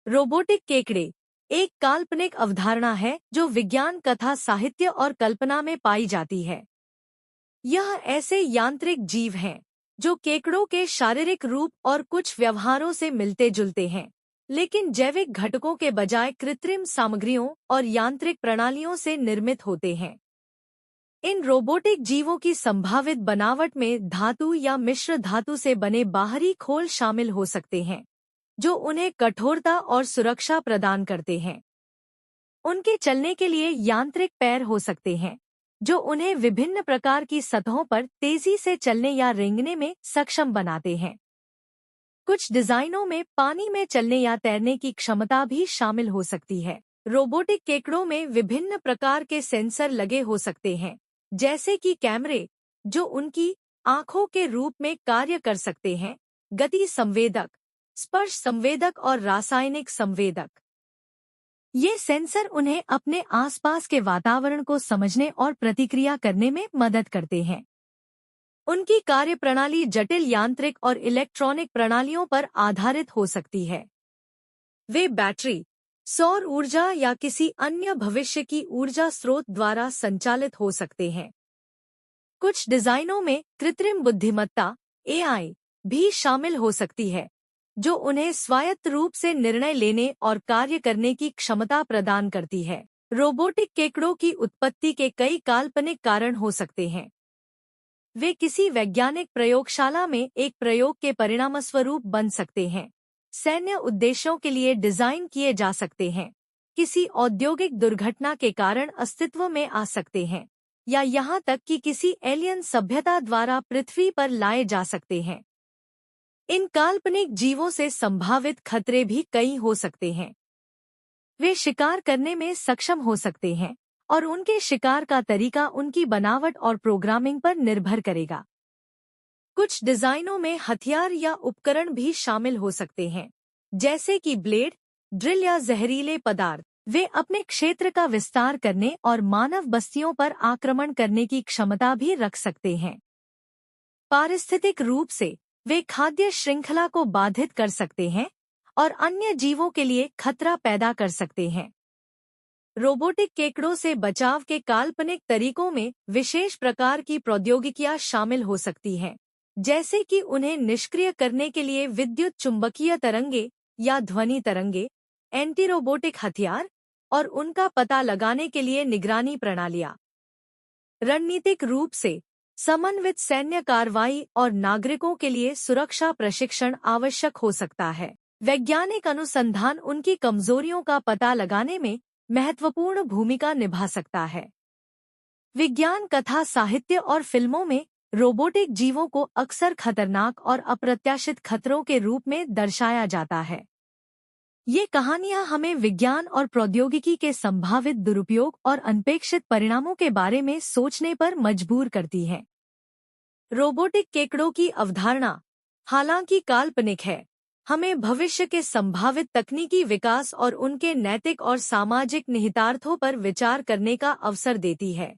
Robotic केकड़े एक काल्पनिक अवधारणा है जो विज्ञान, कथा, साहित्य और कल्पना में पाई जाती है। यह ऐसे यांत्रिक जीव हैं जो केकड़ों के शारीरिक रूप और कुछ व्यवहारों से मिलते जुलते हैं, लेकिन जैविक घटकों के बजाय कृत्रिम सामग्रियों और यांत्रिक प्रणालियों से निर्मित होते हैं। इन रोबोटिक जीवों की संभावित बनावट में धातु या मिश्र धातु से बने बाहरी खोल शामिल हो सकते हैं, जो उन्हें कठोरता और सुरक्षा प्रदान करते हैं। उनके चलने के लिए यांत्रिक पैर हो सकते हैं, जो उन्हें विभिन्न प्रकार की सतहों पर तेजी से चलने या रेंगने में सक्षम बनाते हैं। कुछ डिजाइनों में पानी में चलने या तैरने की क्षमता भी शामिल हो सकती है। रोबोटिक केकड़ों में विभिन्न प्रकार के सेंसर लगे हो सकते हैं, जैसे कि कैमरे, जो उनकी आंखों के रूप में कार्य कर सकते हैं, गति संवेदक, स्पर्श संवेदक और रासायनिक संवेदक। ये सेंसर उन्हें अपने आसपास के वातावरण को समझने और प्रतिक्रिया करने में मदद करते हैं। उनकी कार्यप्रणाली जटिल यांत्रिक और इलेक्ट्रॉनिक प्रणालियों पर आधारित हो सकती है। वे बैटरी, सौर ऊर्जा या किसी अन्य भविष्य की ऊर्जा स्रोत द्वारा संचालित हो सकते हैं। कुछ डिजाइनों में कृत्रिम बुद्धिमत्ता (AI) भी शामिल हो सकती है, जो उन्हें स्वायत्त रूप से निर्णय लेने और कार्य करने की क्षमता प्रदान करती है। रोबोटिक केकड़ों की उत्पत्ति के कई काल्पनिक कारण हो सकते हैं। वे किसी वैज्ञानिक प्रयोगशाला में एक प्रयोग के परिणामस्वरूप बन सकते हैं, सैन्य उद्देश्यों के लिए डिजाइन किए जा सकते हैं, किसी औद्योगिक दुर्घटना के कारण अस्तित्व में आ सकते हैं, या यहाँ तक कि किसी एलियन सभ्यता द्वारा पृथ्वी पर लाए जा सकते हैं। इन काल्पनिक जीवों से संभावित खतरे भी कई हो सकते हैं। वे शिकार करने में सक्षम हो सकते हैं, और उनके शिकार का तरीका उनकी बनावट और प्रोग्रामिंग पर निर्भर करेगा। कुछ डिजाइनों में हथियार या उपकरण भी शामिल हो सकते हैं, जैसे कि ब्लेड, ड्रिल या जहरीले पदार्थ। वे अपने क्षेत्र का विस्तार करने और मानव बस्तियों पर आक्रमण करने की क्षमता भी रख सकते हैं। पारिस्थितिक रूप से वे खाद्य श्रृंखला को बाधित कर सकते हैं और अन्य जीवों के लिए खतरा पैदा कर सकते हैं। रोबोटिक केकड़ों से बचाव के काल्पनिक तरीकों में विशेष प्रकार की प्रौद्योगिकियां शामिल हो सकती हैं, जैसे कि उन्हें निष्क्रिय करने के लिए विद्युत चुंबकीय तरंगे या ध्वनि तरंगे, एंटी रोबोटिक हथियार, और उनका पता लगाने के लिए निगरानी प्रणालियां। रणनीतिक रूप से समन्वित सैन्य कार्रवाई और नागरिकों के लिए सुरक्षा प्रशिक्षण आवश्यक हो सकता है। वैज्ञानिक अनुसंधान उनकी कमजोरियों का पता लगाने में महत्वपूर्ण भूमिका निभा सकता है। विज्ञान, कथा, साहित्य और फिल्मों में रोबोटिक जीवों को अक्सर खतरनाक और अप्रत्याशित खतरों के रूप में दर्शाया जाता है। ये कहानियां हमें विज्ञान और प्रौद्योगिकी के संभावित दुरुपयोग और अनपेक्षित परिणामों के बारे में सोचने पर मजबूर करती हैं। रोबोटिक केकड़ों की अवधारणा, हालांकि काल्पनिक है, हमें भविष्य के संभावित तकनीकी विकास और उनके नैतिक और सामाजिक निहितार्थों पर विचार करने का अवसर देती है।